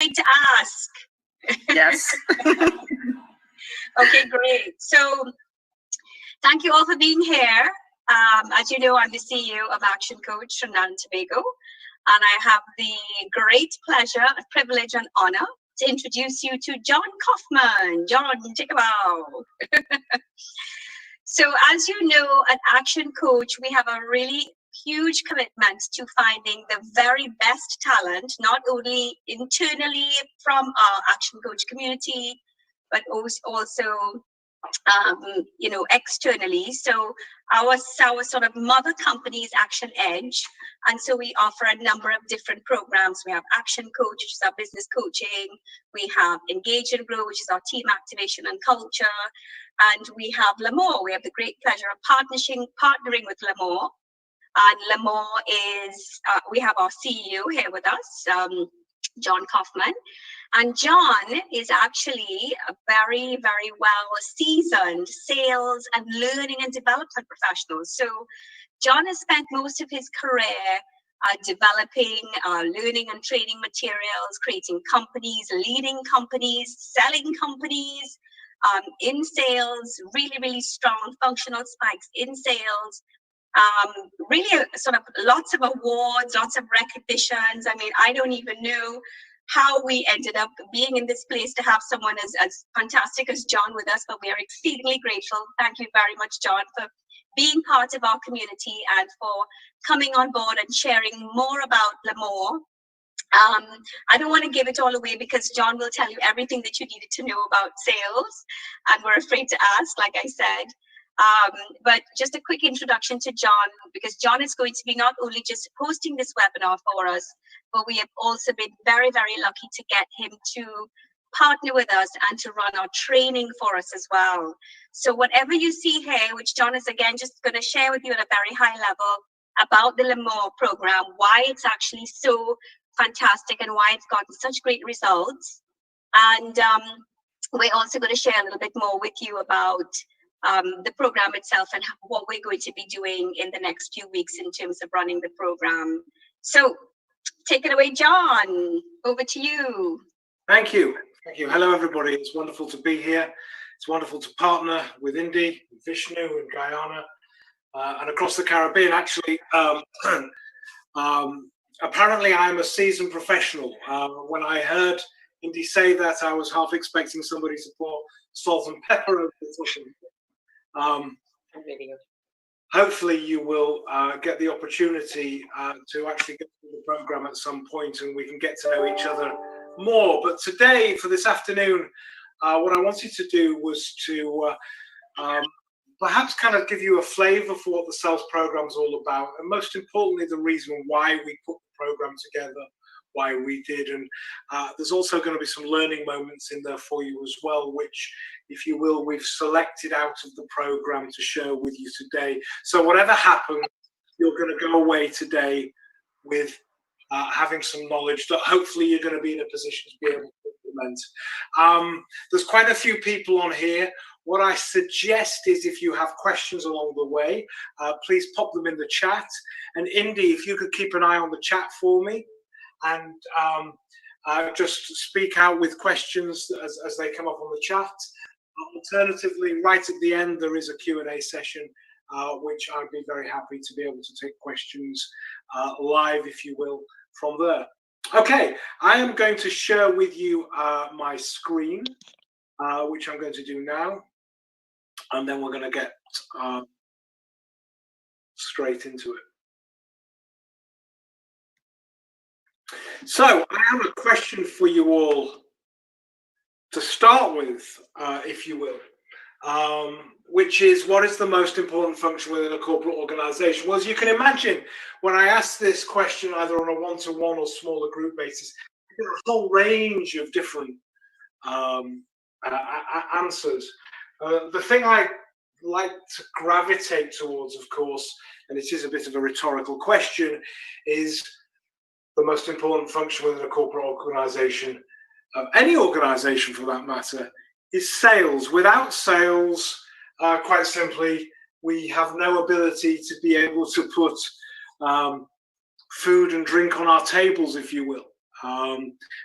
To ask. Yes. Okay, great. So thank you all for being here. As you know, I'm the CEO of ActionCOACH from Trinidad and Tobago, and I have the great pleasure, privilege, and honor to introduce you to John Kaufman. John, take a bow. So as you know, at ActionCOACH, we have a really huge commitment to finding the very best talent, not only internally from our ActionCOACH community, but also externally. So our sort of mother company is Action Edge, and so we offer a number of different programs. We have ActionCOACH, which is our business coaching. We have Engage and Grow, which is our team activation and culture, and we have L'Amour. We have the great pleasure of partnering with L'Amour. And L'Amour is, we have our CEO here with us, John Kaufman. And John is actually a very, very well seasoned sales and learning and development professional. So John has spent most of his career developing learning and training materials, creating companies, leading companies, selling companies, in sales, really, really strong functional spikes in sales. Really sort of lots of awards, lots of recognitions. I mean, I don't even know how we ended up being in this place to have someone as fantastic as John with us, but we are exceedingly grateful. Thank you very much, John, for being part of our community and for coming on board and sharing more about L'Amour. I don't want to give it all away because John will tell you everything that you needed to know about sales, and we're afraid to ask, like I said. But just a quick introduction to John, because John is going to be not only just hosting this webinar for us, but we have also been very, very lucky to get him to partner with us and to run our training for us as well. So whatever you see here, which John is again just going to share with you at a very high level about the L'Amour program, why it's actually so fantastic and why it's gotten such great results. And we're also going to share a little bit more with you about the program itself and what we're going to be doing in the next few weeks in terms of running the program. So take it away, John. Over to you. Thank you. Thank you. Hello, everybody. It's wonderful to be here. It's wonderful to partner with Indy, Vishnu, and Guyana, and across the Caribbean, actually. Apparently, I'm a seasoned professional. When I heard Indy say that, I was half expecting somebody to pour salt and pepper over the Hopefully you will get the opportunity to actually go through the program at some point and we can get to know each other more. But today, for this afternoon, what I wanted to do was to perhaps kind of give you a flavor for what the sales program is all about, and most importantly, the reason why we put the program together, why we did. And there's also going to be some learning moments in there for you as well, which, if you will, we've selected out of the program to share with you today. So whatever happens, you're going to go away today with having some knowledge that hopefully you're going to be in a position to be able to implement. There's quite a few people on here. What I suggest is, if you have questions along the way, please pop them in the chat. And Indy, if you could keep an eye on the chat for me, and just speak out with questions as they come up on the chat. Alternatively, right at the end, there is a Q&A session, which I'd be very happy to be able to take questions live, if you will, from there. Okay, I am going to share with you my screen, which I'm going to do now, and then we're going to get straight into it. So I have a question for you all to start with, if you will, which is, what is the most important function within a corporate organization? Well, as you can imagine, when I ask this question either on a one-to-one or smaller group basis, there are a whole range of different answers. The thing I like to gravitate towards, of course, and it is a bit of a rhetorical question, is the most important function within a corporate organization, any organization for that matter, is sales. Without sales, quite simply, we have no ability to be able to put food and drink on our tables, if you will.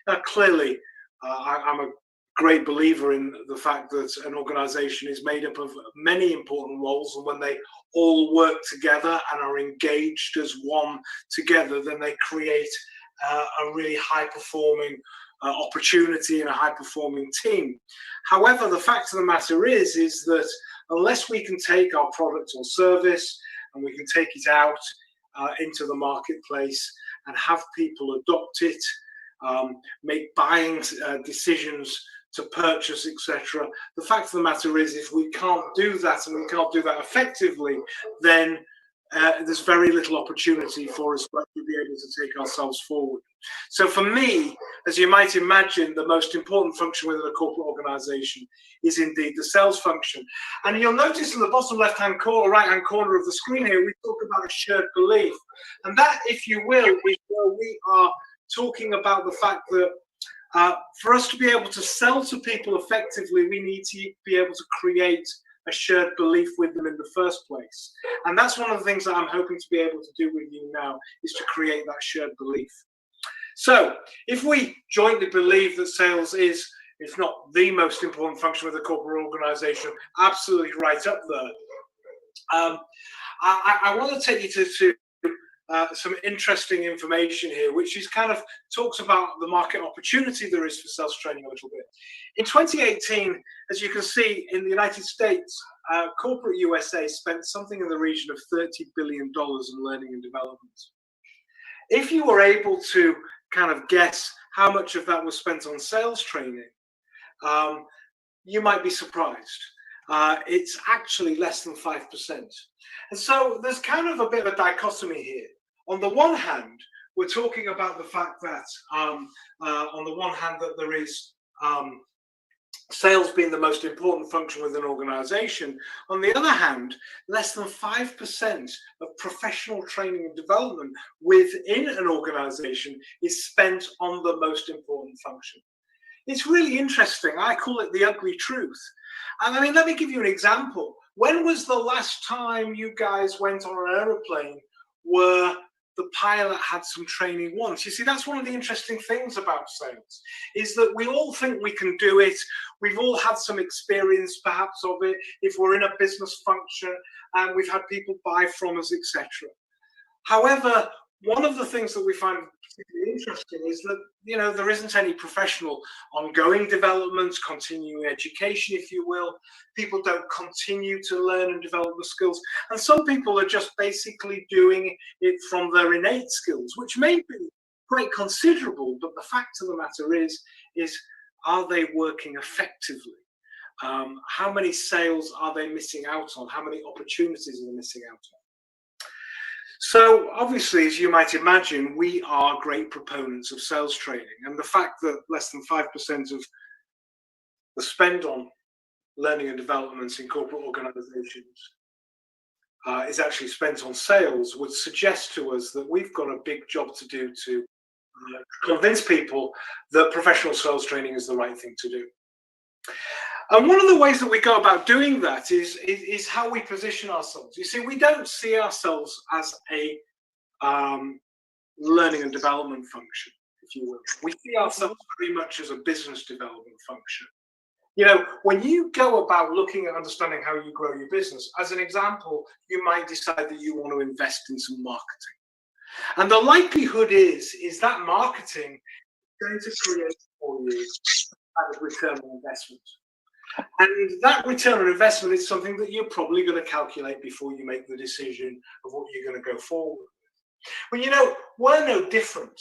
Now, clearly, I'm a great believer in the fact that an organization is made up of many important roles, and when they all work together and are engaged as one together, then they create a really high-performing opportunity and a high-performing team. However, the fact of the matter is that unless we can take our product or service and we can take it out into the marketplace and have people adopt it, make buying decisions to purchase, etc. The fact of the matter is, if we can't do that and we can't do that effectively, then there's very little opportunity for us to actually be able to take ourselves forward. So for me, as you might imagine, the most important function within a corporate organization is indeed the sales function. And you'll notice in the bottom left-hand corner, right-hand corner of the screen here, we talk about a shared belief. And that, if you will, is where we are talking about the fact that for us to be able to sell to people effectively, we need to be able to create a shared belief with them in the first place. And that's one of the things that I'm hoping to be able to do with you now, is to create that shared belief. So if we jointly believe that sales is, if not the most important function with a corporate organization, absolutely right up there, I want to take you to some interesting information here, which is kind of talks about the market opportunity there is for sales training a little bit. In 2018, as you can see, in the United States, corporate USA spent something in the region of $30 billion in learning and development. If you were able to kind of guess how much of that was spent on sales training, you might be surprised. It's actually less than 5%. And so there's kind of a bit of a dichotomy here. On the one hand, we're talking about the fact that, on the one hand, that there is sales being the most important function within an organization. On the other hand, less than 5% of professional training and development within an organization is spent on the most important function. It's really interesting. I call it the ugly truth. And I mean, let me give you an example. When was the last time you guys went on an aeroplane where the pilot had some training once? You see, that's one of the interesting things about sales, is that we all think we can do it. We've all had some experience perhaps of it if we're in a business function and we've had people buy from us, etc. However, one of the things that we find particularly interesting is that, you know, there isn't any professional ongoing development, continuing education, if you will. People don't continue to learn and develop the skills. And some people are just basically doing it from their innate skills, which may be quite considerable, but the fact of the matter is are they working effectively? How many sales are they missing out on? How many opportunities are they missing out on? So obviously, as you might imagine, we are great proponents of sales training, and the fact that less than 5% of the spend on learning and development in corporate organizations is actually spent on sales would suggest to us that we've got a big job to do to convince people that professional sales training is the right thing to do. And one of the ways that we go about doing that is how we position ourselves. You see, we don't see ourselves as a learning and development function, if you will. We see ourselves very much as a business development function. You know, when you go about looking at understanding how you grow your business, as an example, you might decide that you want to invest in some marketing. And the likelihood is that marketing is going to create for you a return on investment. And that return on investment is something that you're probably going to calculate before you make the decision of what you're going to go forward with. Well, you know, we're no different,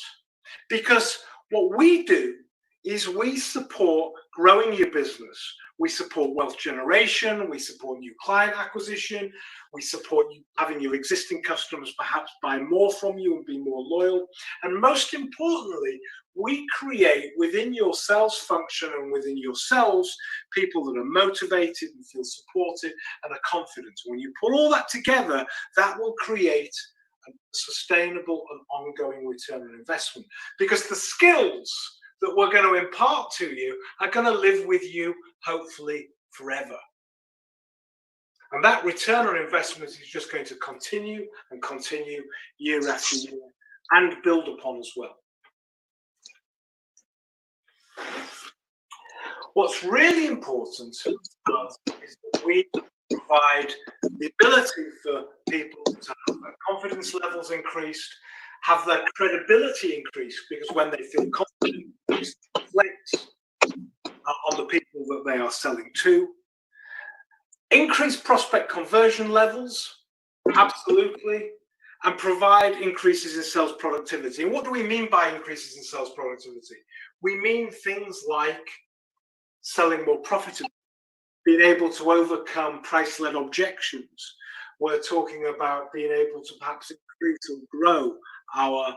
because what we do is we support growing your business. We support wealth generation. We support new client acquisition. We support you having your existing customers perhaps buy more from you and be more loyal. And most importantly, we create within your sales function and within yourselves people that are motivated and feel supported and are confident. When you put all that together, that will create a sustainable and ongoing return on investment, because the skills that we're going to impart to you are going to live with you, hopefully, forever. And that return on investment is just going to continue and continue year after year and build upon as well. What's really important is that we provide the ability for people to have their confidence levels increased, have their credibility increased, because when they feel confident, it reflects on the people that they are selling to. Increase prospect conversion levels, absolutely, and provide increases in sales productivity. And what do we mean by increases in sales productivity? We mean things like selling more profitably, being able to overcome price-led objections. We're talking about being able to perhaps increase or grow our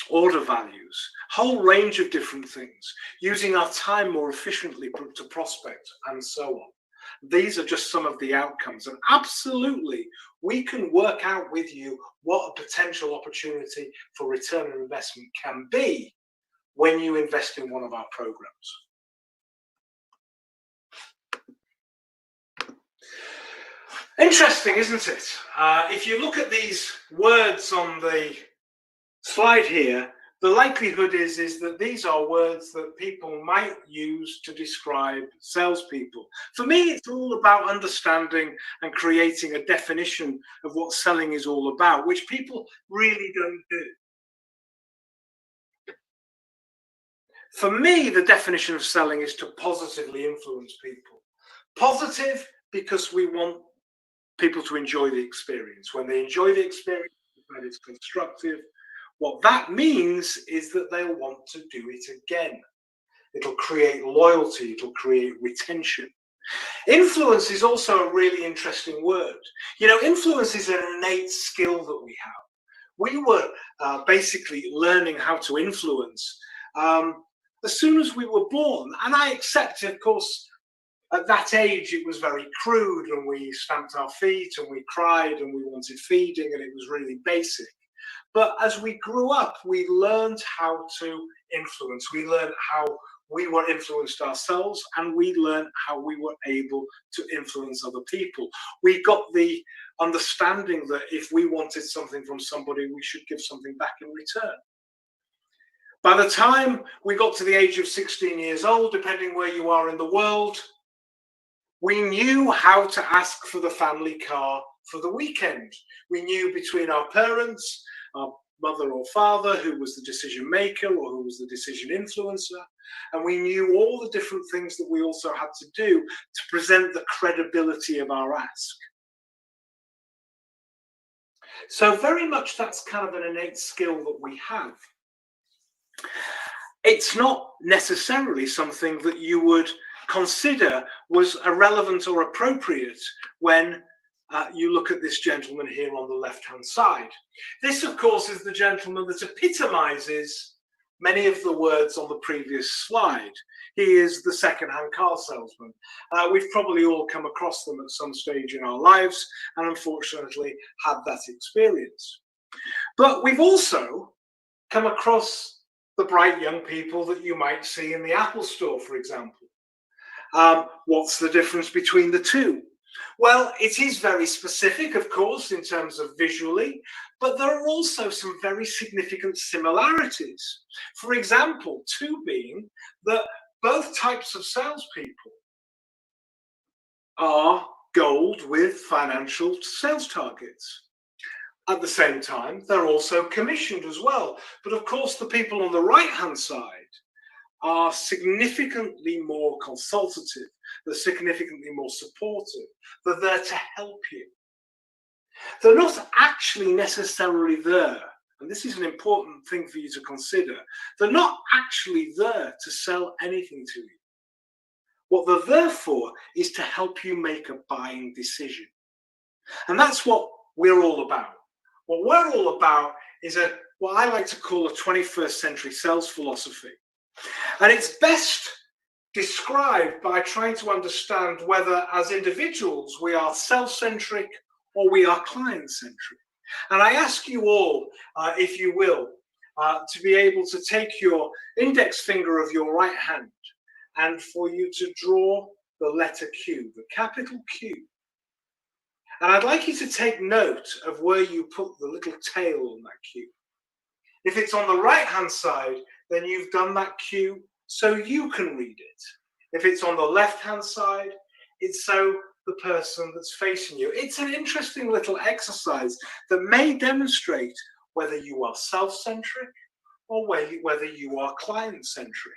order values, whole range of different things, using our time more efficiently to prospect, and so on. These are just some of the outcomes, and absolutely we can work out with you what a potential opportunity for return on investment can be when you invest in one of our programs. Interesting, isn't it? If you look at these words on the slide here, the likelihood is that these are words that people might use to describe salespeople. For me, it's all about understanding and creating a definition of what selling is all about, which people really don't do. For me, the definition of selling is to positively influence people. Positive because we want people to enjoy the experience. When they enjoy the experience, when it's constructive, what that means is that they'll want to do it again. It'll create loyalty, it'll create retention. Influence is also a really interesting word. You know, influence is an innate skill that we have. We were basically learning how to influence as soon as we were born. And I accept, of course, at that age, it was very crude, and we stamped our feet and we cried and we wanted feeding, and it was really basic. But as we grew up, we learned how to influence. We learned how we were influenced ourselves, and we learned how we were able to influence other people. We got the understanding that if we wanted something from somebody, we should give something back in return. By the time we got to the age of 16 years old, depending where you are in the world, we knew how to ask for the family car for the weekend. We knew between our parents, our mother or father, who was the decision maker or who was the decision influencer. And we knew all the different things that we also had to do to present the credibility of our ask. So very much that's kind of an innate skill that we have. It's not necessarily something that you would consider was irrelevant or appropriate when you look at this gentleman here on the left-hand side. This, of course, is the gentleman that epitomizes many of the words on the previous slide. He is the second-hand car salesman. We've probably all come across them at some stage in our lives and unfortunately had that experience. But we've also come across the bright young people that you might see in the Apple store, for example. What's the difference between the two? Well, it is very specific, of course, in terms of visually, but there are also some very significant similarities. For example, two being that both types of salespeople are gold with financial sales targets. At the same time, they're also commissioned as well. But of course, the people on the right-hand side are significantly more consultative, they're significantly more supportive, they're there to help you. They're not actually necessarily there, and this is an important thing for you to consider, they're not actually there to sell anything to you. What they're there for is to help you make a buying decision. And that's what we're all about. What we're all about is what I like to call a 21st century sales philosophy. And it's best described by trying to understand whether, as individuals, we are self-centric or we are client-centric. And I ask you all, if you will, to be able to take your index finger of your right hand and for you to draw the letter Q, the capital Q. And I'd like you to take note of where you put the little tail on that Q. If it's on the right-hand side, then you've done that Q so you can read it. If it's on the left-hand side, it's so the person that's facing you. It's an interesting little exercise that may demonstrate whether you are self-centric or whether you are client-centric.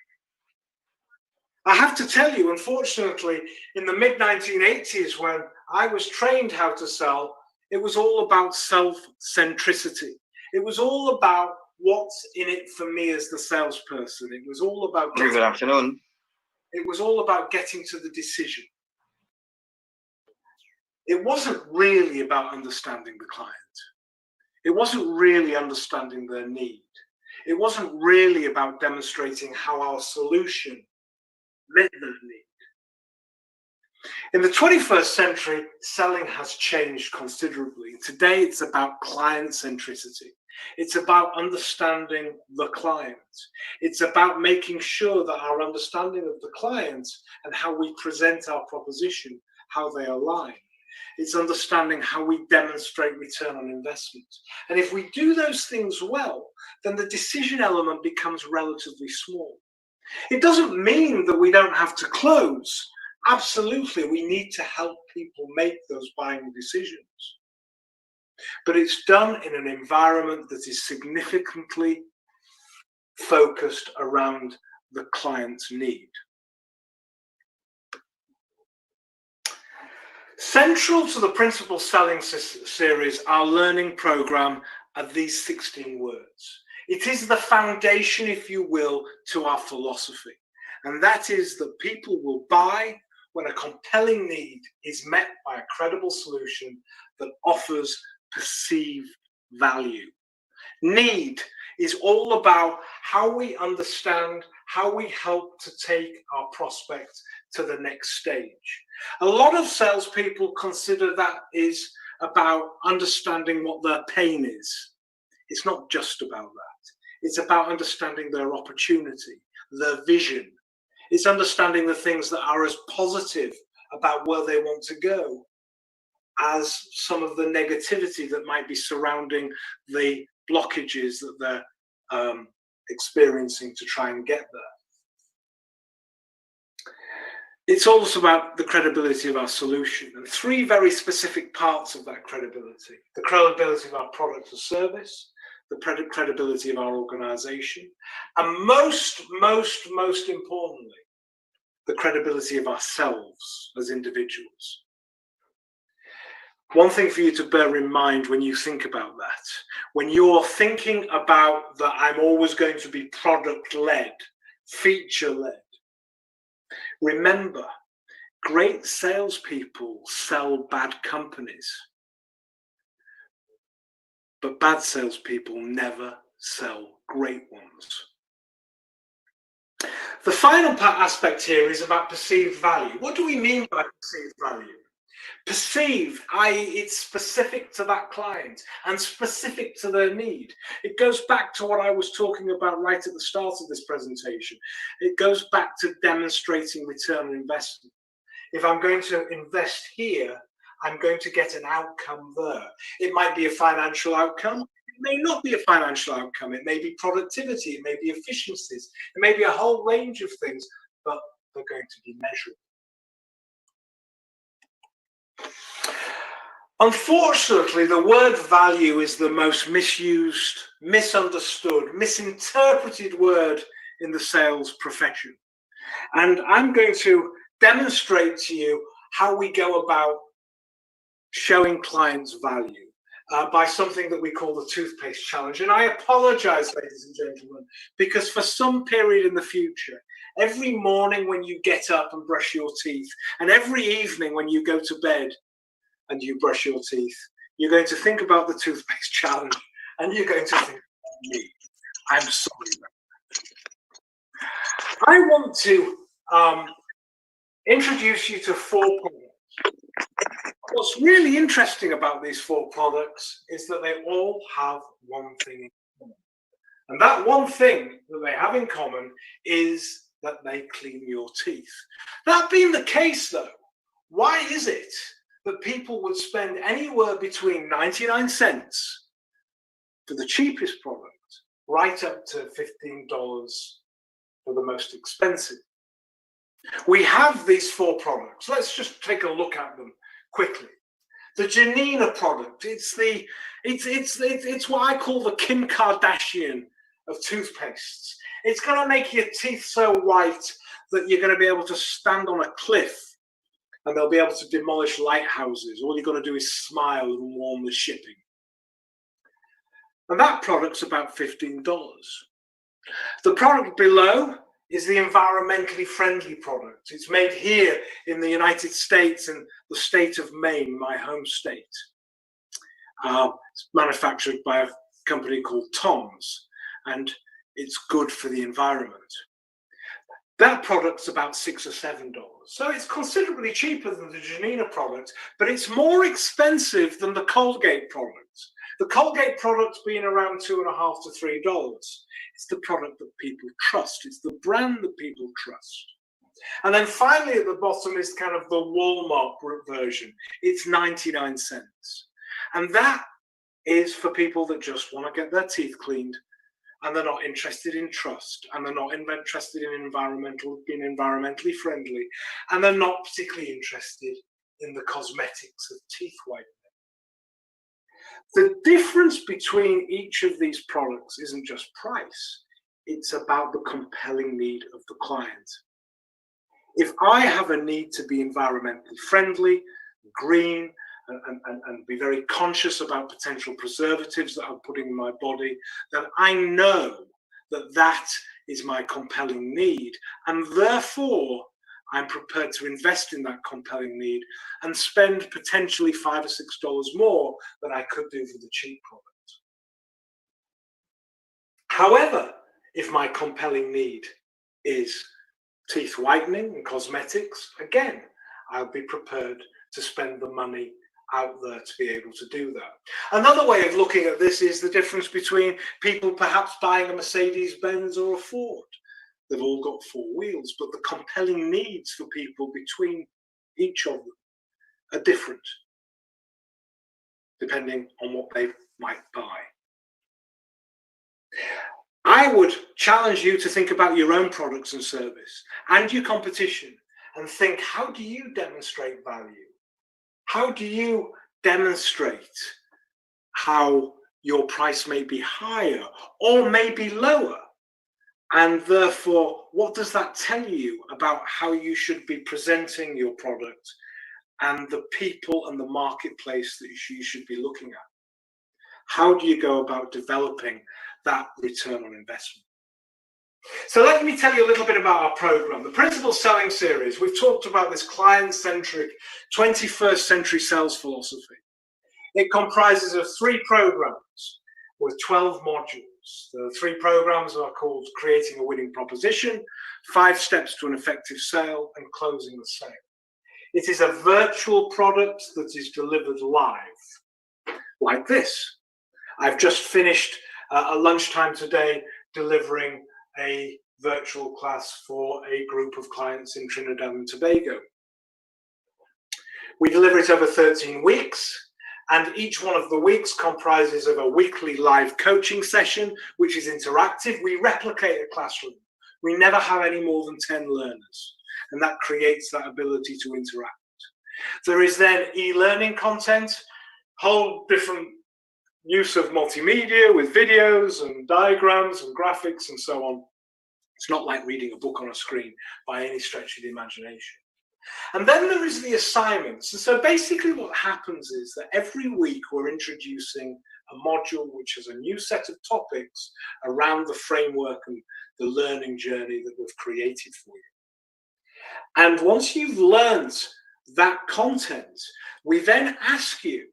I have to tell you, unfortunately, in the mid-1980s, when I was trained how to sell, it was all about self-centricity. It was all about what's in it for me as the salesperson. It was all about Good afternoon. It was all about getting to the decision. It wasn't really about understanding the client. It wasn't really understanding their need. It wasn't really about demonstrating how our solution met that need. In the 21st century, selling has changed considerably. Today, it's about client centricity. It's about understanding the client. It's about making sure that our understanding of the client and how we present our proposition, how they align. It's understanding how we demonstrate return on investment. And if we do those things well, then the decision element becomes relatively small. It doesn't mean that we don't have to close. Absolutely, we need to help people make those buying decisions. But it's done in an environment that is significantly focused around the client's need. Central to the Principal Selling series, our learning program, are these 16 words. It is the foundation, if you will, to our philosophy. And that is that people will buy when a compelling need is met by a credible solution that offers perceived value. Need is all about how we understand, how we help to take our prospect to the next stage. A lot of salespeople consider that is about understanding what their pain is. It's not just about that. It's about understanding their opportunity, their vision. It's understanding the things that are as positive about where they want to go as some of the negativity that might be surrounding the blockages that they're experiencing to try and get there. It's also about the credibility of our solution and three very specific parts of that credibility. The credibility of our product or service, the credibility of our organization, and most importantly, the credibility of ourselves as individuals. One thing for you to bear in mind when you think about that, when you're thinking about that I'm always going to be product-led, feature-led, remember, great salespeople sell bad companies, but bad salespeople never sell great ones. The final aspect here is about perceived value. What do we mean by perceived value? Perceived, i.e. it's specific to that client and specific to their need. It goes back to what I was talking about right at the start of this presentation. It goes back to demonstrating return on investment. If I'm going to invest here, I'm going to get an outcome there. It might be a financial outcome. It may not be a financial outcome. It may be productivity. It may be efficiencies. It may be a whole range of things, but they're going to be measured. Unfortunately, the word value is the most misused, misunderstood, misinterpreted word in the sales profession. And I'm going to demonstrate to you how we go about showing clients value by something that we call the toothpaste challenge. And I apologize, ladies and gentlemen, because for some period in the future, every morning when you get up and brush your teeth, and every evening when you go to bed and you brush your teeth, you're going to think about the toothpaste challenge, and you're going to think about me. I'm sorry. I want to introduce you to 4 products. What's really interesting about these 4 products is that they all have one thing in common. And that one thing that they have in common is that they clean your teeth. That being the case, though, why is it that people would spend anywhere between 99 cents for the cheapest product right up to $15 for the most expensive. We have these 4 products. Let's just take a look at them quickly. The Janina product, it's what I call the Kim Kardashian of toothpastes. It's going to make your teeth so white that you're going to be able to stand on a cliff and they'll be able to demolish lighthouses. All you've got to do is smile and warm the shipping. And that product's about $15. The product below is the environmentally friendly product. It's made here in the United States in the state of Maine, my home state. It's manufactured by a company called Tom's, and it's good for the environment. That product's about $6 or $7. So it's considerably cheaper than the Janina product, but it's more expensive than the Colgate product. The Colgate product's been around $2.50 to $3. It's the product that people trust. It's the brand that people trust. And then finally at the bottom is kind of the Walmart version. It's 99 cents. And that is for people that just want to get their teeth cleaned, and they're not interested in trust, and they're not interested in being environmentally friendly, and they're not particularly interested in the cosmetics of teeth whitening. The difference between each of these products isn't just price, it's about the compelling need of the client. If I have a need to be environmentally friendly, green, and be very conscious about potential preservatives that I'm putting in my body, then I know that that is my compelling need, and therefore I'm prepared to invest in that compelling need and spend potentially $5 or $6 more than I could do for the cheap product. However, if my compelling need is teeth whitening and cosmetics, again, I'll be prepared to spend the money out there to be able to do that. Another way of looking at this is the difference between people perhaps buying a Mercedes-Benz or a Ford. They've all got 4 wheels, but the compelling needs for people between each of them are different, depending on what they might buy. I would challenge you to think about your own products and service and your competition and think, how do you demonstrate value? How do you demonstrate how your price may be higher or may be lower? And therefore, what does that tell you about how you should be presenting your product and the people and the marketplace that you should be looking at? How do you go about developing that return on investment? So let me tell you a little bit about our program. The Principal Selling Series, we've talked about this client-centric 21st century sales philosophy. It comprises of 3 programs with 12 modules. The 3 programs are called Creating a Winning Proposition, 5 Steps to an Effective Sale, and Closing the Sale. It is a virtual product that is delivered live, like this. I've just finished a lunchtime today delivering a virtual class for a group of clients in Trinidad and Tobago. We deliver it over 13 weeks, and each one of the weeks comprises of a weekly live coaching session, which is interactive. We replicate a classroom. We never have any more than 10 learners, and that creates that ability to interact. There is then e-learning content, whole different use of multimedia with videos and diagrams and graphics and so on. It's not like reading a book on a screen by any stretch of the imagination. And then there is the assignments. And so basically what happens is that every week we're introducing a module which has a new set of topics around the framework and the learning journey that we've created for you. And once you've learned that content, we then ask you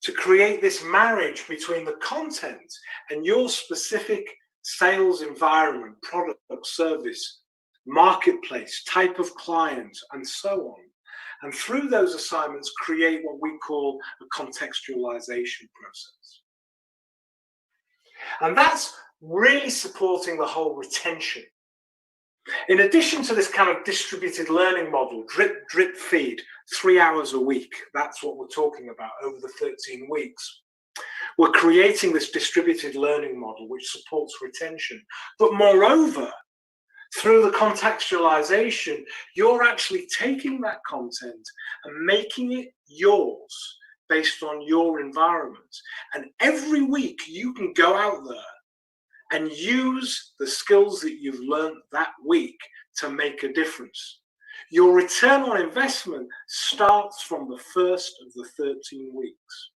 to create this marriage between the content and your specific sales environment, product, service, marketplace, type of client, and so on. And through those assignments, create what we call a contextualization process. And that's really supporting the whole retention. In addition to this kind of distributed learning model, drip feed, 3 hours a week, that's what we're talking about over the 13 weeks. We're creating this distributed learning model which supports retention. But moreover, Through the contextualization, you're actually taking that content and making it yours based on your environment. And every week you can go out there and use the skills that you've learned that week to make a difference. Your return on investment starts from the first of the 13 weeks.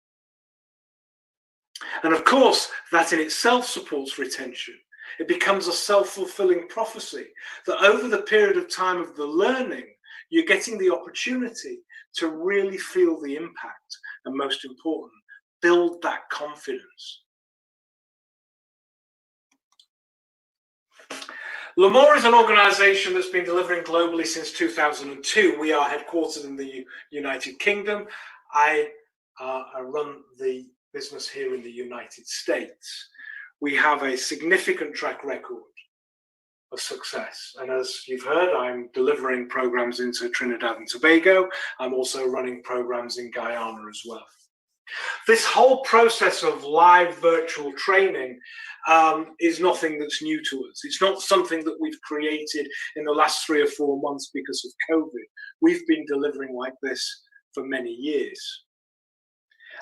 And of course, that in itself supports retention. It becomes a self-fulfilling prophecy that over the period of time of the learning, you're getting the opportunity to really feel the impact, and most important, build that confidence. L'Amour is an organization that's been delivering globally since 2002. We are headquartered in the United Kingdom. I run the business here in the United States. We have a significant track record of success. And as you've heard, I'm delivering programs into Trinidad and Tobago. I'm also running programs in Guyana as well. This whole process of live virtual training is nothing that's new to us. It's not something that we've created in the last 3 or 4 months because of COVID. We've been delivering like this for many years.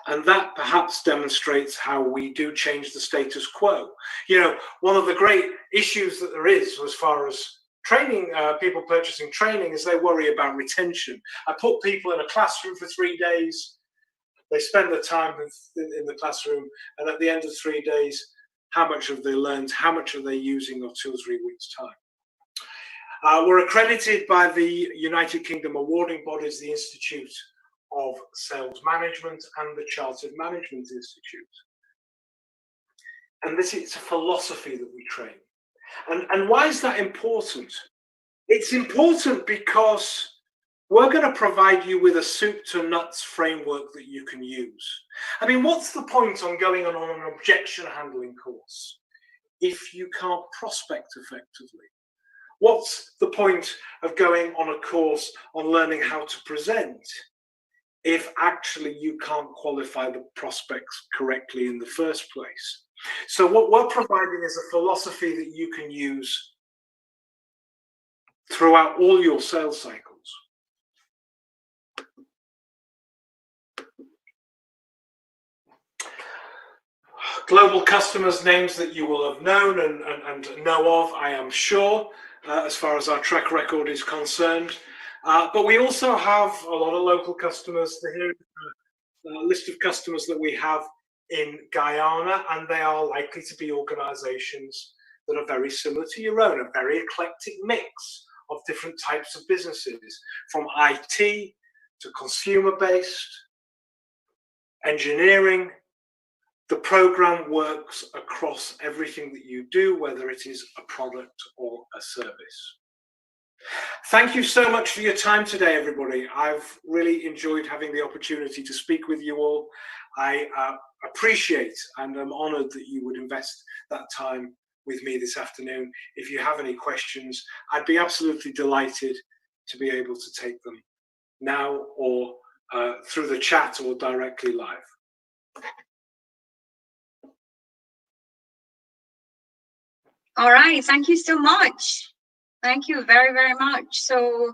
And that perhaps demonstrates how we do change the status quo. You know, one of the great issues that there is as far as training, people purchasing training, is they worry about retention. I put people in a classroom for 3 days. They spend the time in the classroom, and at the end of 3 days, how much have they learned? How much are they using of 2 or 3 weeks' time? We're accredited by the United Kingdom awarding bodies, the Institute of Sales Management and the Chartered Management Institute. And this is a philosophy that we train. And why is that important? It's important because we're going to provide you with a soup to nuts framework that you can use. I mean, what's the point on going on an objection handling course if you can't prospect effectively? What's the point of going on a course on learning how to present if actually you can't qualify the prospects correctly in the first place? So what we're providing is a philosophy that you can use throughout all your sales cycles. Global customers, names that you will have known and know of, I am sure, as far as our track record is concerned. But we also have a lot of local customers. Here is a list of customers that we have in Guyana, and they are likely to be organizations that are very similar to your own, a very eclectic mix of different types of businesses, from IT to consumer-based, engineering. The program works across everything that you do, whether it is a product or a service. Thank you so much for your time today, everybody. I've really enjoyed having the opportunity to speak with you all. I appreciate and am honored that you would invest that time with me this afternoon. If you have any questions, I'd be absolutely delighted to be able to take them now or through the chat or directly live. All right, thank you so much. Thank you very, very much. So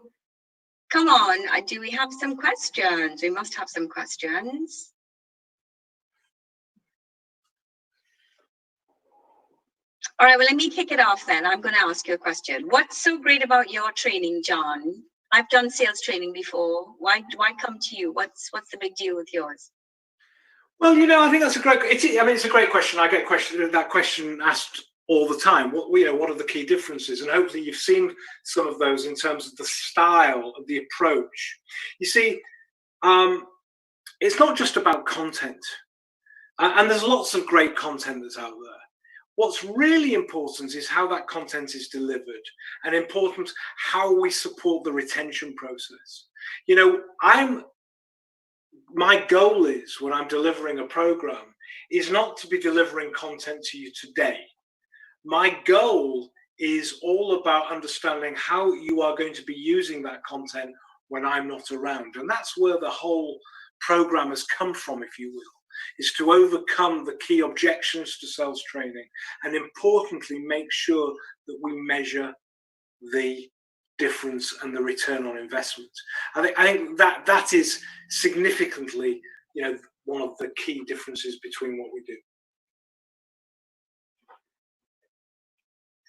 come on, do we have some questions? We must have some questions. All right, well, let me kick it off then. I'm going to ask you a question. What's so great about your training, John? I've done sales training before. Why come to you? What's the big deal with yours? Well, you know, I think that's a great. It's a great question. I get that question asked all the time. What are the key differences? And hopefully you've seen some of those in terms of the style of the approach. You see, it's not just about content, and there's lots of great content that's out there. What's really important is how that content is delivered, and important how we support the retention process. You know, my goal is, when I'm delivering a program, is not to be delivering content to you today. My goal is all about understanding how you are going to be using that content when I'm not around. And that's where the whole program has come from, if you will, is to overcome the key objections to sales training, and importantly, make sure that we measure the difference and the return on investment. I think that is significantly, one of the key differences between what we do.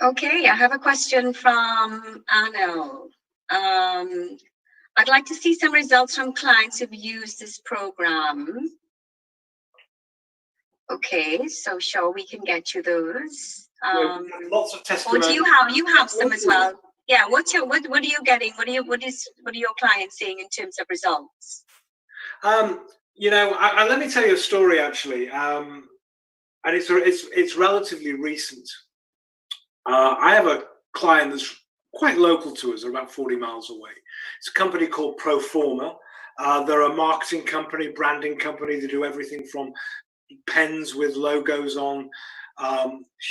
Okay, I have a question from Anil. I'd like to see some results from clients who've used this program. Okay, so sure, we can get you those. Lots of testimonials. Oh, do you have some as well? Yeah. What are you getting? What are your clients seeing in terms of results? Let me tell you a story actually, and it's relatively recent. I have a client that's quite local to us, about 40 miles away. It's a company called Proforma. They're a marketing company, branding company. They do everything from pens with logos on,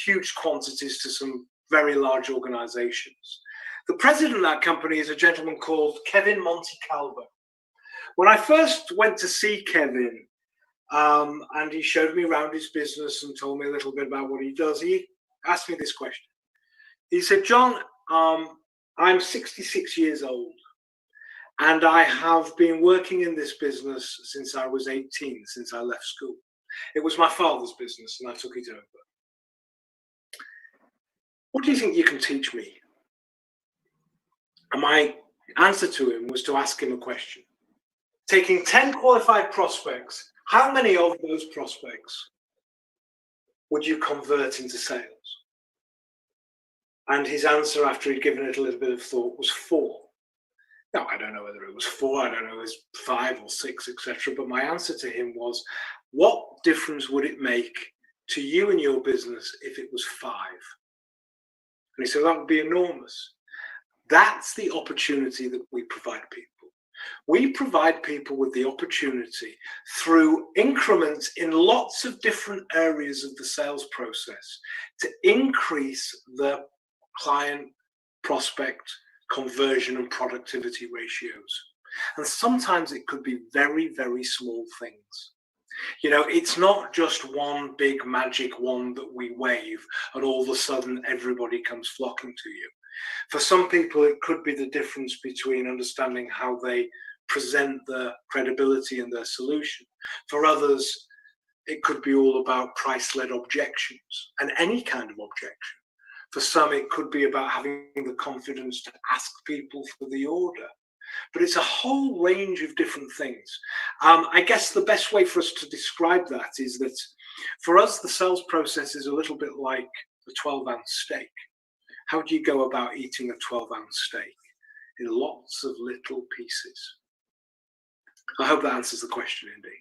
huge quantities, to some very large organizations. The president of that company is a gentleman called Kevin Montecalvo. When I first went to see Kevin, and he showed me around his business and told me a little bit about what he does, he asked me this question. He said, "John, I'm 66 years old, and I have been working in this business since I was 18, since I left school. It was my father's business, and I took it over. What do you think you can teach me?" And my answer to him was to ask him a question. Taking 10 qualified prospects, how many of those prospects would you convert into sales? And his answer, after he'd given it a little bit of thought, was 4. Now, I don't know whether it was 4, I don't know if it was 5 or 6, etc. But my answer to him was, what difference would it make to you and your business if it was 5? And he said, that would be enormous. That's the opportunity that we provide people. We provide people with the opportunity through increments in lots of different areas of the sales process to increase the client prospect conversion and productivity ratios. And sometimes it could be very, very small things. It's not just one big magic wand that we wave and all of a sudden everybody comes flocking to you. For some people, it could be the difference between understanding how they present their credibility and their solution. For others, it could be all about price-led objections and any kind of objection. For some, it could be about having the confidence to ask people for the order. But it's a whole range of different things. I guess the best way for us to describe that is that for us, the sales process is a little bit like a 12-ounce steak. How do you go about eating a 12-ounce steak? In lots of little pieces. I hope that answers the question, Indy.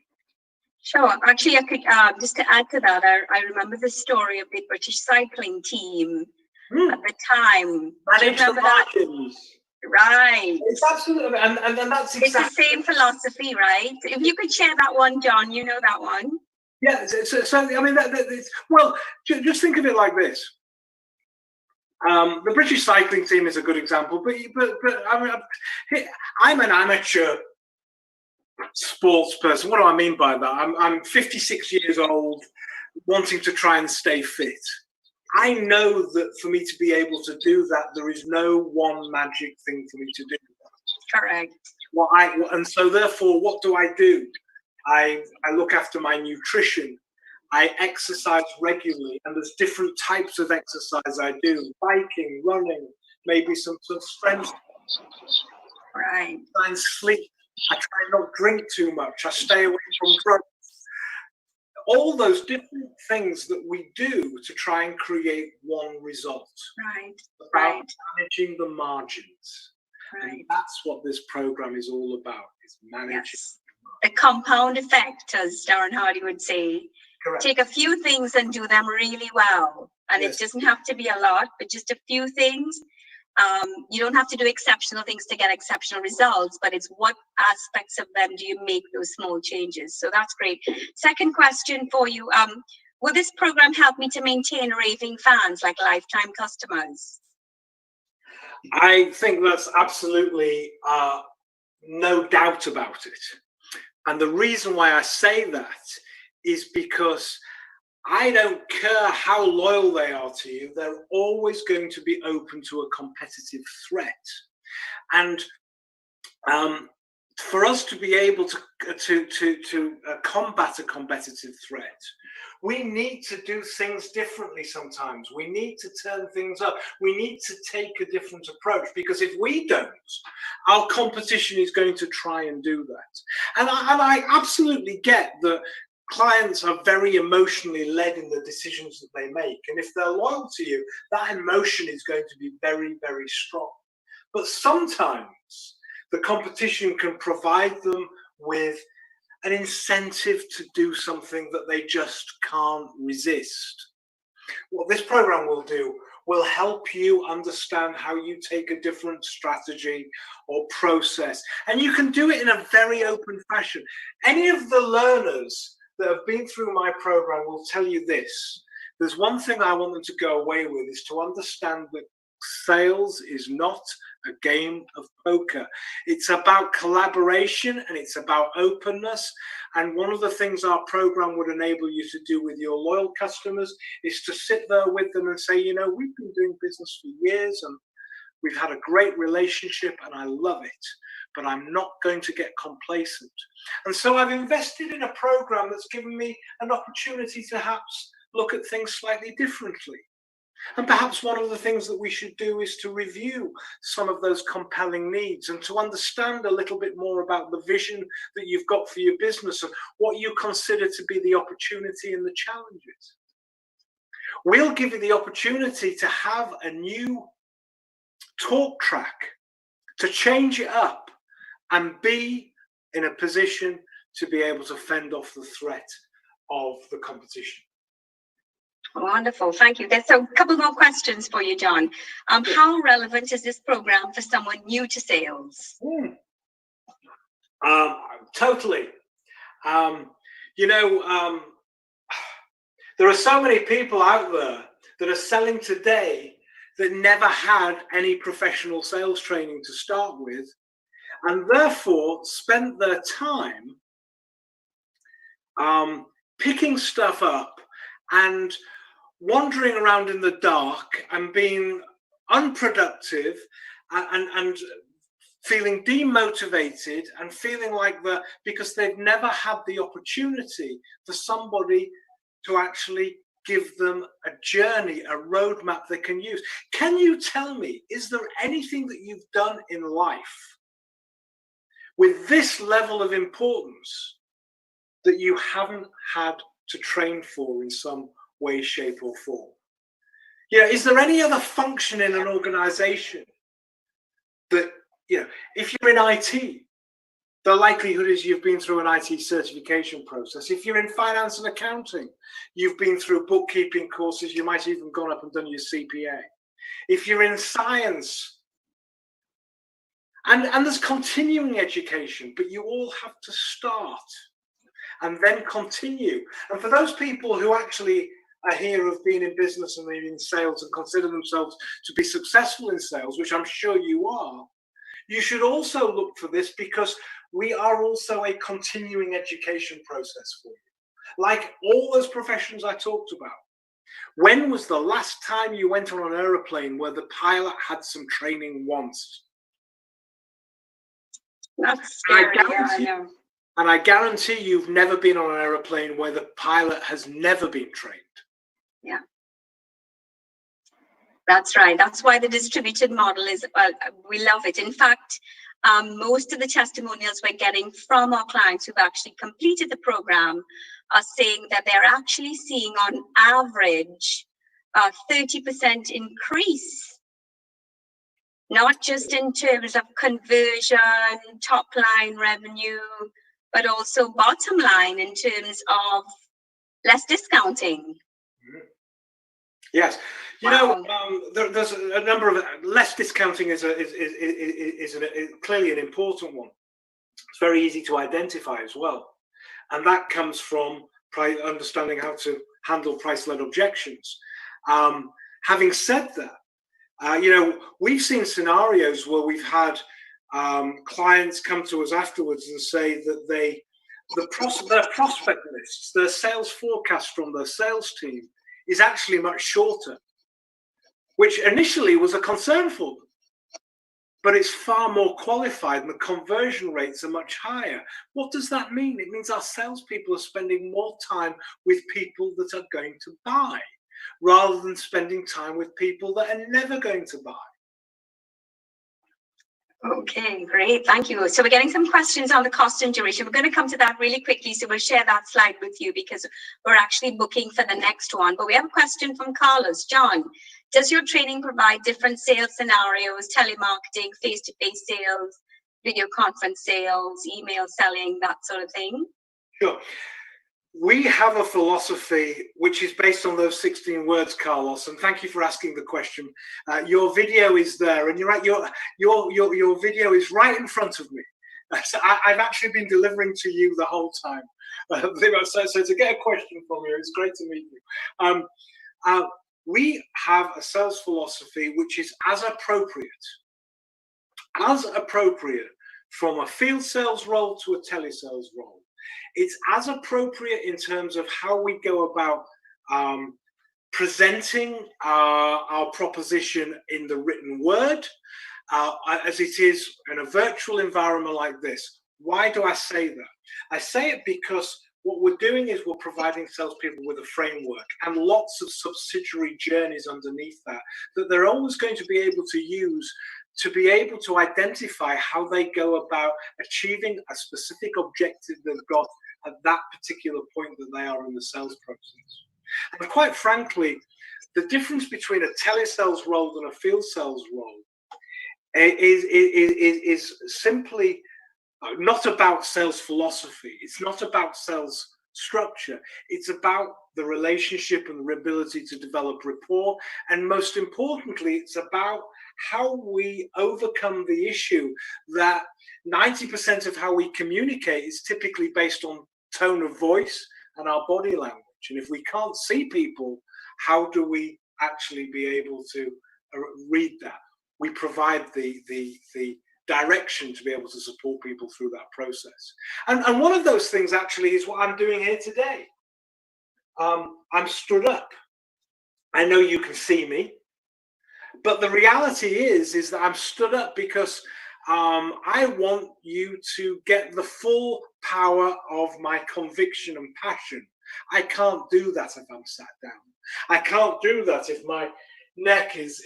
Sure. Actually, I could just to add to that, I remember the story of the British cycling team at the time. Manage the margins. Right. It's absolutely, and that's exactly. It's the same philosophy, right? If you could share that one, John, you know that one. Yeah. So I mean, well, just think of it like this. The British cycling team is a good example, but I mean, I'm an amateur sports person. What do I mean by that? I'm 56 years old, wanting to try and stay fit. I know that for me to be able to do that, there is no one magic thing for me to do. Correct. And so therefore, what do? I look after my nutrition. I exercise regularly, and there's different types of exercise I do: biking, running, maybe some strength. Right. I try and sleep. I try not to drink too much. I stay away from drugs. All those different things that we do to try and create one result. Right. About managing the margins. Right. And that's what this program is all about, is managing. Yes. The compound effect, as Darren Hardy would say. Correct. Take a few things and do them really well. And Yes. It doesn't have to be a lot, but just a few things. You don't have to do exceptional things to get exceptional results, but it's what aspects of them do you make those small changes. So that's great. Second question for you. Will this program help me to maintain raving fans, like lifetime customers? I think that's absolutely no doubt about it. And the reason why I say that is because I don't care how loyal they are to you, they're always going to be open to a competitive threat. And for us to be able to combat a competitive threat, we need to do things differently sometimes. We need to turn things up. We need to take a different approach, because if we don't, our competition is going to try and do that. And I absolutely get that clients are very emotionally led in the decisions that they make. And if they're loyal to you, that emotion is going to be very, very strong. But sometimes the competition can provide them with an incentive to do something that they just can't resist. What this program will do will help you understand how you take a different strategy or process. And you can do it in a very open fashion. Any of the learners that have been through my program will tell you this. There's one thing I want them to go away with, is to understand that sales is not a game of poker. It's about collaboration and it's about openness. And one of the things our program would enable you to do with your loyal customers is to sit there with them and say, you know, we've been doing business for years and we've had a great relationship and I love it, but I'm not going to get complacent. And so I've invested in a program that's given me an opportunity to perhaps look at things slightly differently. And perhaps one of the things that we should do is to review some of those compelling needs and to understand a little bit more about the vision that you've got for your business and what you consider to be the opportunity and the challenges. We'll give you the opportunity to have a new talk track, to change it up and be in a position to be able to fend off the threat of the competition. Wonderful, thank you. There's a couple more questions for you, John. How relevant is this program for someone new to sales? Totally. You know, there are so many people out there that are selling today that never had any professional sales training to start with, and therefore spent their time picking stuff up and wandering around in the dark and being unproductive and feeling demotivated and feeling like that because they've never had the opportunity for somebody to actually give them a journey, a roadmap they can use. Can you tell me, is there anything that you've done in life with this level of importance that you haven't had to train for in some way, shape or form? You know, is there any other function in an organization that, you know, if you're in IT, the likelihood is you've been through an IT certification process. If you're in finance and accounting, you've been through bookkeeping courses, you might have even gone up and done your CPA. If you're in science, and there's continuing education, but you all have to start and then continue. And for those people who actually are here, have been in business and they're in sales and consider themselves to be successful in sales, which I'm sure you are, you should also look for this, because we are also a continuing education process for you. Like all those professions I talked about. When was the last time you went on an aeroplane where the pilot had some training once? That's scary, I know. And I guarantee you've never been on an aeroplane where the pilot has never been trained. Yeah. That's right. That's why the distributed model is, we love it. In fact, most of the testimonials we're getting from our clients who've actually completed the program are saying that they're actually seeing on average a 30% increase, not just in terms of conversion, top line revenue, but also bottom line in terms of less discounting. Yes, you Wow. know, there's a number of less discounting is clearly an important one. It's very easy to identify as well, and that comes from understanding how to handle price-led objections. Having said that, you know, we've seen scenarios where we've had clients come to us afterwards and say that their prospect lists, their sales forecast from their sales team is actually much shorter, which initially was a concern for them. But it's far more qualified and the conversion rates are much higher. What does that mean? It means our salespeople are spending more time with people that are going to buy rather than spending time with people that are never going to buy. Okay, great. Thank you. So we're getting some questions on the cost and duration. We're going to come to that really quickly. So we'll share that slide with you because we're actually booking for the next one. But we have a question from Carlos. John, does your training provide different sales scenarios, telemarketing, face-to-face sales, video conference sales, email selling, that sort of thing? Sure. We have a philosophy which is based on those 16 words, Carlos, and thank you for asking the question. Your video is there, and you're right. Your video is right in front of me. So I've actually been delivering to you the whole time. So to get a question from you, it's great to meet you. We have a sales philosophy which is as appropriate from a field sales role to a telesales role. It's as appropriate in terms of how we go about presenting our proposition in the written word as it is in a virtual environment like this. Why do I say that? I say it because what we're doing is we're providing salespeople with a framework and lots of subsidiary journeys underneath that they're always going to be able to use to be able to identify how they go about achieving a specific objective they've got at that particular point that they are in the sales process. And quite frankly, the difference between a telesales role and a field sales role is simply not about sales philosophy. It's not about sales structure. It's about the relationship and the ability to develop rapport. And most importantly, it's about how we overcome the issue that 90% of how we communicate is typically based on tone of voice and our body language. And if we can't see people, how do we actually be able to read that? We provide the direction to be able to support people through that process. And one of those things actually is what I'm doing here today. I'm stood up. I know you can see me, but the reality is that I'm stood up because I want you to get the full power of my conviction and passion. I can't do that if I'm sat down. I can't do that if my neck is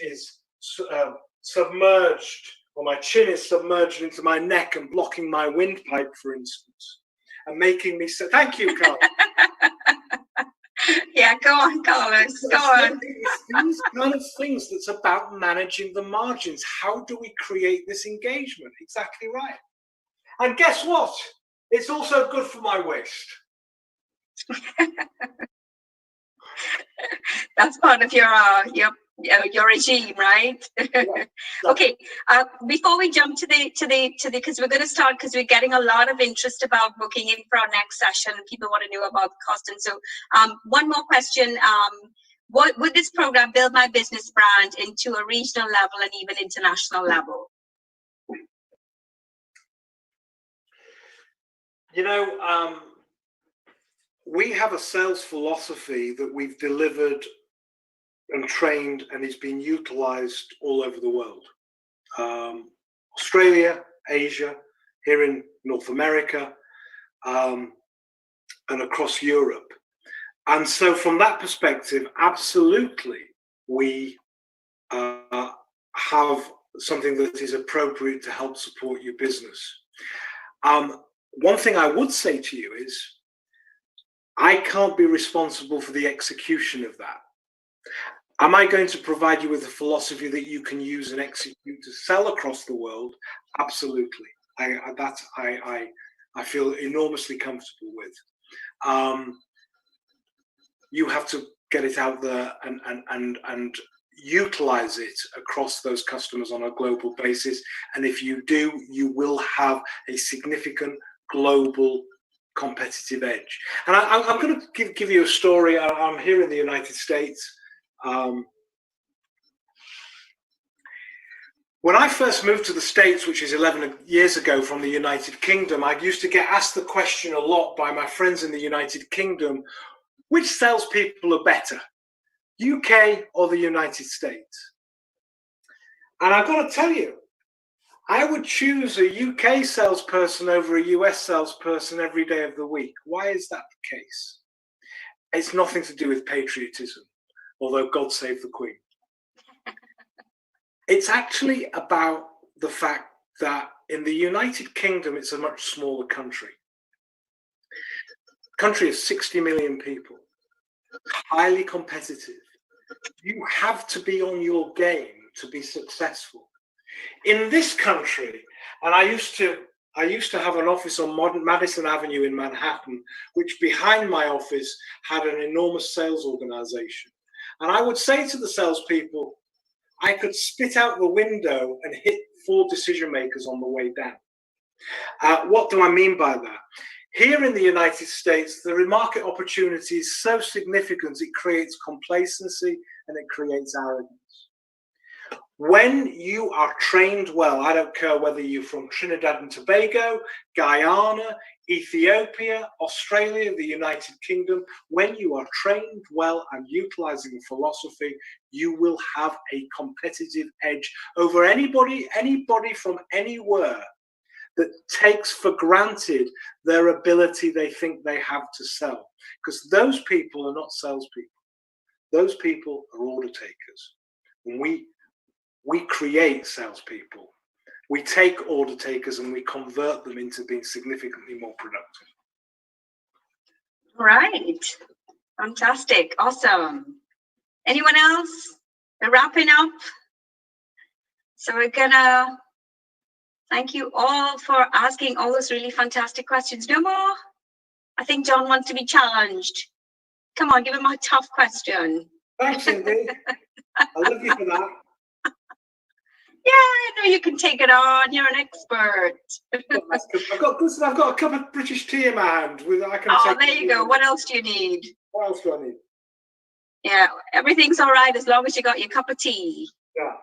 submerged, or my chin is submerged into my neck and blocking my windpipe, for instance, and making me say, thank you, Carl. Yeah, go on, Carlos, go on. It's these kind of things that's about managing the margins. How do we create this engagement? Exactly right. And guess what? It's also good for my waist. That's part of your regime, right? Yeah, Okay. Before we jump to the because we're going to start, because we're getting a lot of interest about booking in for our next session. People want to know about the cost, and so one more question. What would this program build my business brand into a regional level and even international level? You know, we have a sales philosophy that we've delivered and trained and is being utilized all over the world. Australia, Asia, here in North America, and across Europe. And so from that perspective, absolutely, we have something that is appropriate to help support your business. One thing I would say to you is, I can't be responsible for the execution of that. Am I going to provide you with a philosophy that you can use and execute to sell across the world? Absolutely. I feel enormously comfortable with. You have to get it out there and utilize it across those customers on a global basis. And if you do, you will have a significant global competitive edge. And I'm going to give you a story. I'm here in the United States. When I first moved to the States, which is 11 years ago from the United Kingdom, I used to get asked the question a lot by my friends in the United Kingdom, which salespeople are better, UK or the United States? And I've got to tell you, I would choose a UK salesperson over a US salesperson every day of the week. Why is that the case? It's nothing to do with patriotism, although God save the Queen. It's actually about the fact that in the United Kingdom, it's a much smaller country. A country of 60 million people, highly competitive. You have to be on your game to be successful. In this country, and I used to have an office on Madison Avenue in Manhattan, which behind my office had an enormous sales organization. And I would say to the salespeople, I could spit out the window and hit 4 decision makers on the way down. What do I mean by that? Here in the United States, the market opportunity is so significant, it creates complacency and it creates arrogance. When you are trained well, I don't care whether you're from Trinidad and Tobago, Guyana, Ethiopia, Australia, the United Kingdom, when you are trained well and utilizing philosophy, you will have a competitive edge over anybody from anywhere that takes for granted their ability they think they have to sell. Because those people are not salespeople. Those people are order takers. And we create salespeople. We take order takers and we convert them into being significantly more productive. Right. Fantastic. Awesome. Anyone else? We're wrapping up. So we're gonna thank you all for asking all those really fantastic questions. No more? I think John wants to be challenged. Come on, give him a tough question. Thanks, Cindy. I love you for that. Yeah, I know you can take it on. You're an expert. I've got a cup of British tea in my hand. There you go. What else do you need? What else do I need? Yeah, everything's all right as long as you got your cup of tea. Yeah.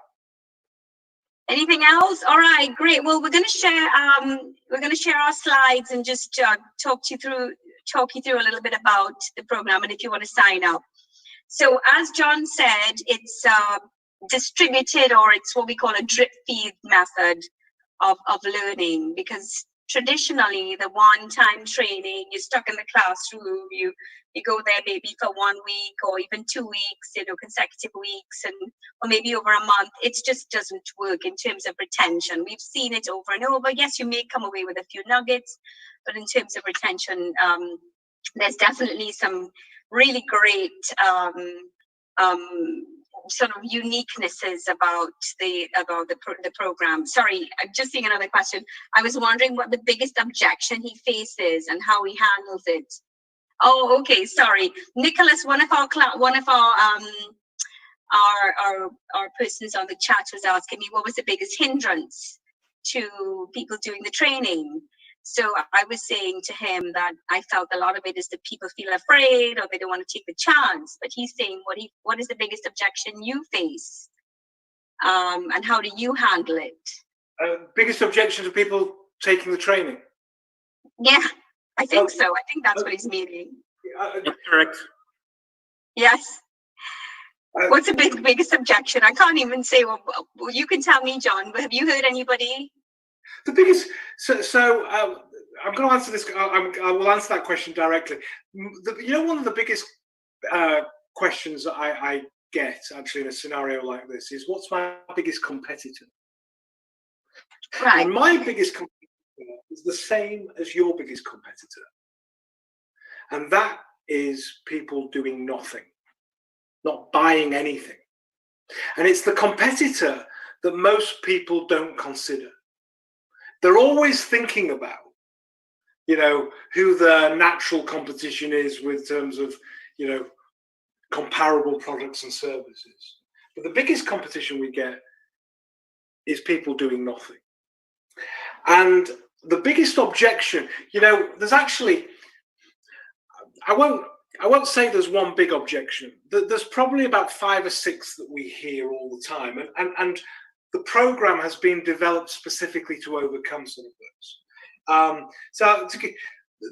Anything else? All right, great. Well, we're going to share our slides and just talk you through a little bit about the program and if you want to sign up. So as John said, it's distributed, or it's what we call a drip feed method of learning, because traditionally the one-time training, you're stuck in the classroom, you go there maybe for 1 week or even 2 weeks, consecutive weeks, or maybe over a month. It just doesn't work in terms of retention. We've seen it over and over. Yes, you may come away with a few nuggets, but in terms of retention, there's definitely some really great sort of uniquenesses about the program. Sorry, I'm just seeing another question. I was wondering what the biggest objection he faces and how he handles it. Oh, okay. Sorry, Nicholas. One of our persons on the chat was asking me what was the biggest hindrance to people doing the training. So I was saying to him that I felt a lot of it is that people feel afraid or they don't want to take the chance. But he's saying what is the biggest objection you face, and how do you handle it? Biggest objection to people taking the training? Yeah, I think so. I think that's what he's meaning. Correct. Yes. What's the biggest objection? I can't even say. Well, you can tell me, John. Have you heard anybody? The biggest, I'm going to answer this. I will answer that question directly. One of the biggest questions that I get actually in a scenario like this is, what's my biggest competitor? Right. And my biggest competitor is the same as your biggest competitor. And that is people doing nothing, not buying anything. And it's the competitor that most people don't consider. They're always thinking about, who the natural competition is with terms of, comparable products and services. But the biggest competition we get is people doing nothing. And the biggest objection, there's actually, I won't say there's one big objection. There's probably about 5 or 6 that we hear all the time. And the program has been developed specifically to overcome some of those.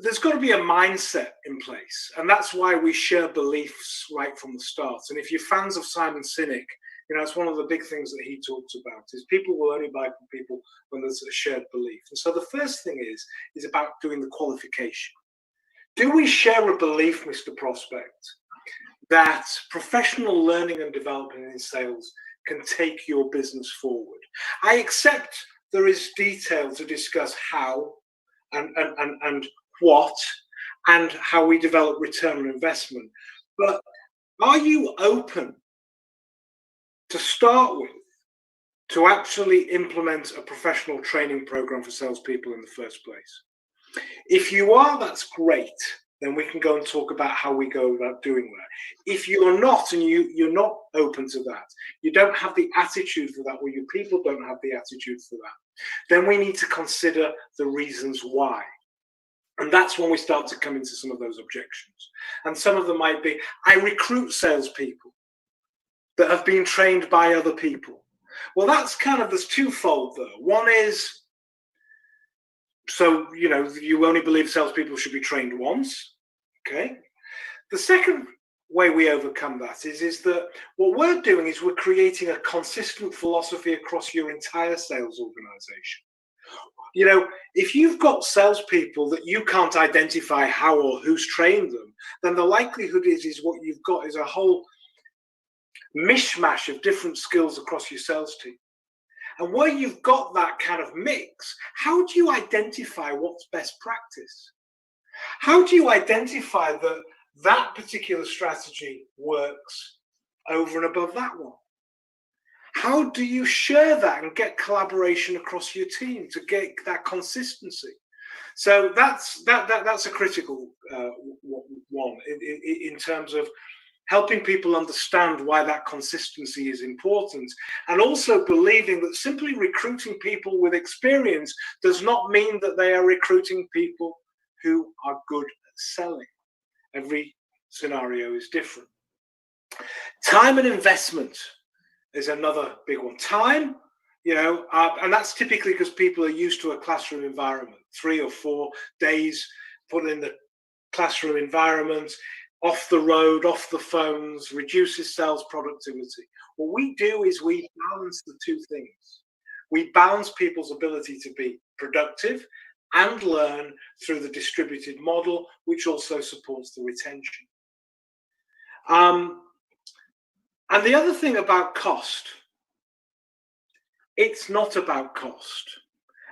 There's got to be a mindset in place, and that's why we share beliefs right from the start. And if you're fans of Simon Sinek, it's one of the big things that he talks about is people will only buy from people when there's a shared belief. And so the first thing is about doing the qualification. Do we share a belief, Mr. Prospect, that professional learning and development in sales can take your business forward? I accept there is detail to discuss how and what and how we develop return on investment. But are you open to start with to actually implement a professional training program for salespeople in the first place? If you are, that's great. Then we can go and talk about how we go about doing that. If you're not, and you're not open to that, you don't have the attitude for that, or your people don't have the attitude for that, then we need to consider the reasons why. And that's when we start to come into some of those objections. And some of them might be, I recruit salespeople that have been trained by other people. Well, that's there's twofold though. One is, so, you only believe salespeople should be trained once, okay? The second way we overcome that is that what we're doing is we're creating a consistent philosophy across your entire sales organization. If you've got salespeople that you can't identify how or who's trained them, then the likelihood is what you've got is a whole mishmash of different skills across your sales team. And where you've got that kind of mix, how do you identify what's best practice? How do you identify that that particular strategy works over and above that one? How do you share that and get collaboration across your team to get that consistency? So that's a critical one in terms of helping people understand why that consistency is important, and also believing that simply recruiting people with experience does not mean that they are recruiting people who are good at selling. Every scenario is different. Time and investment is another big one. Time, and that's typically because people are used to a classroom environment, 3 or 4 days put in the classroom environment, off the road, off the phones, reduces sales productivity. What we do is we balance the two things. We balance people's ability to be productive and learn through the distributed model, which also supports the retention. And the other thing about cost, it's not about cost.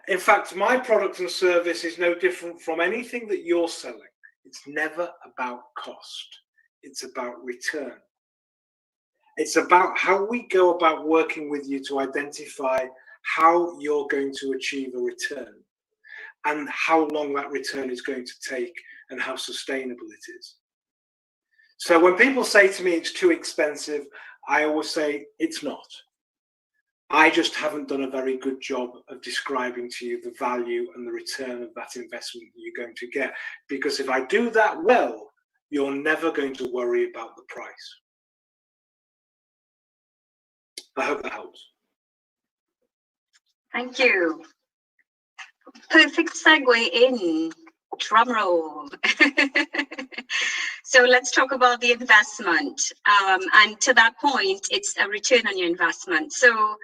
In fact, my product and service is no different from anything that you're selling. It's never about cost. It's about return. It's about how we go about working with you to identify how you're going to achieve a return and how long that return is going to take and how sustainable it is. So when people say to me it's too expensive, I always say it's not. I just haven't done a very good job of describing to you the value and the return of that investment that you're going to get. Because if I do that well, you're never going to worry about the price. I hope that helps. Thank you. Perfect segue in. Drum roll. So let's talk about the investment. And to that point, it's a return on your investment. So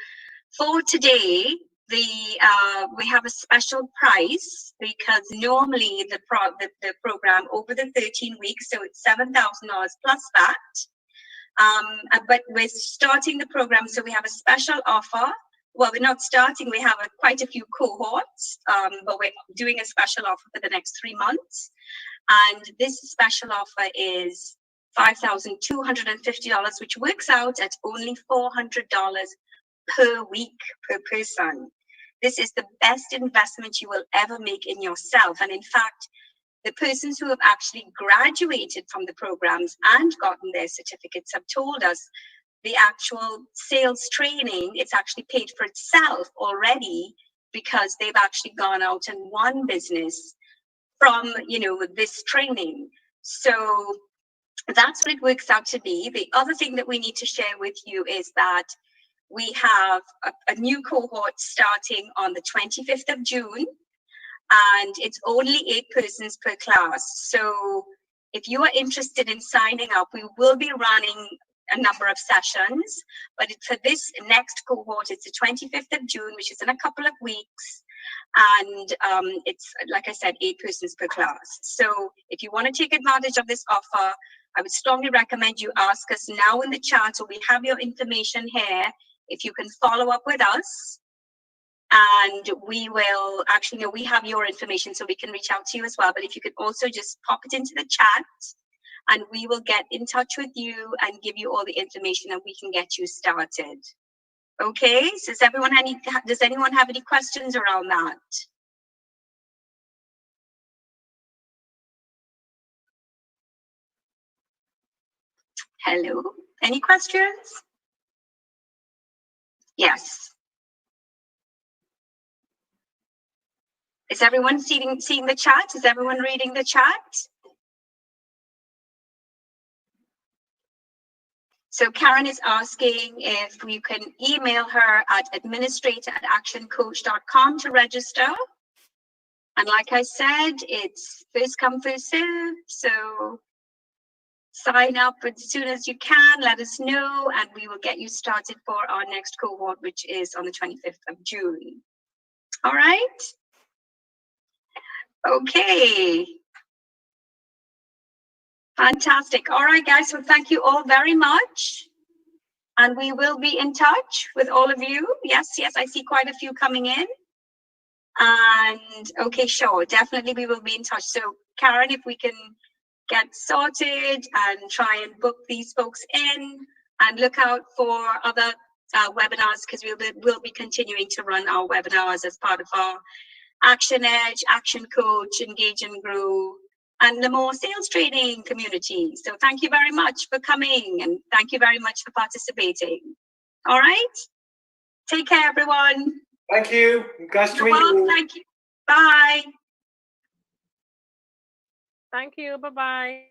for today, we have a special price because normally the program over the 13 weeks, so it's $7,000 plus that. But we're starting the program, so we have a special offer. Well, we're not starting, we have quite a few cohorts, but we're doing a special offer for the next 3 months. And this special offer is $5,250, which works out at only $400 per week per person. This is the best investment you will ever make in yourself. And in fact, the persons who have actually graduated from the programs and gotten their certificates have told us the actual sales training, it's actually paid for itself already because they've actually gone out and won business from, this training. So that's what it works out to be. The other thing that we need to share with you is that we have a new cohort starting on the 25th of June, and it's only 8 persons per class. So if you are interested in signing up, we will be running a number of sessions, but for this next cohort, it's the 25th of June, which is in a couple of weeks. And it's, like I said, 8 persons per class. So if you want to take advantage of this offer, I would strongly recommend you ask us now in the chat, or we have your information here. If you can follow up with us, and we will actually, no, we have your information, so we can reach out to you as well. But if you could also just pop it into the chat, and we will get in touch with you and give you all the information, and we can get you started. Okay, so does anyone have any questions around that? Hello, any questions? Yes. Is everyone seeing the chat? Is everyone reading the chat? So Karen is asking if we can email her at administrator@actioncoach.com to register. And like I said, it's first come, first serve. So sign up as soon as you can, let us know, and we will get you started for our next cohort, which is on the 25th of June. All right. Okay. Fantastic. All right, guys. So thank you all very much. And we will be in touch with all of you. Yes, I see quite a few coming in. And okay, sure. Definitely we will be in touch. So Karen, if we can get sorted and try and book these folks in, and look out for other webinars, because we'll be continuing to run our webinars as part of our Action Edge, Action Coach, Engage and Grow, and the more sales training community. So thank you very much for coming, and thank you very much for participating. All right. Take care, everyone. Thank you. Nice to meet you. Thank you. Bye. Thank you. Bye-bye.